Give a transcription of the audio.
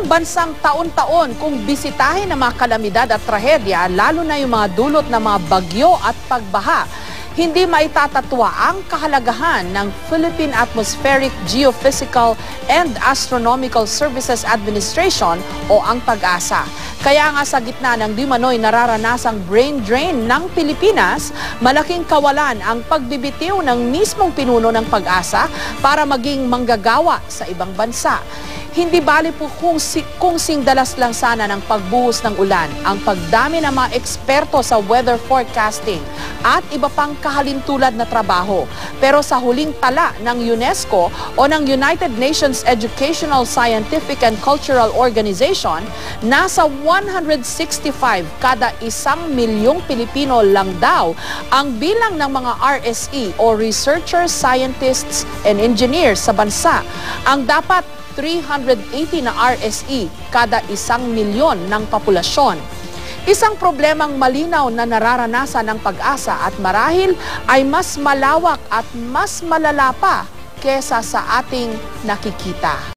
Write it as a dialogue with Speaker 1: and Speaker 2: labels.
Speaker 1: Isang bansang taon-taon kung bisitahin ng mga kalamidad at trahedya, lalo na yung mga dulot ng mga bagyo at pagbaha. Hindi maitatatwa ang kahalagahan ng Philippine Atmospheric, Geophysical and Astronomical Services Administration o ang PAGASA. Kaya nga sa gitna ng di manoy nararanasang brain drain ng Pilipinas, malaking kawalan ang pagbibitiw ng mismong pinuno ng PAGASA para maging manggagawa sa ibang bansa. Hindi bali po kung singdalas lang sana ng pagbuhos ng ulan, ang pagdami ng mga eksperto sa weather forecasting at iba pang kahalintulad na trabaho. Pero sa huling tala ng UNESCO o ng United Nations Educational, Scientific and Cultural Organization, nasa 165 kada 1 milyong Pilipino lang daw ang bilang ng mga RSE o Researchers, Scientists and Engineers sa bansa. Ang dapat 380 na RSE kada 1 milyon ng populasyon. Isang problemang malinaw na nararanasan ng PAGASA at marahil ay mas malawak at mas malala pa kesa sa ating nakikita.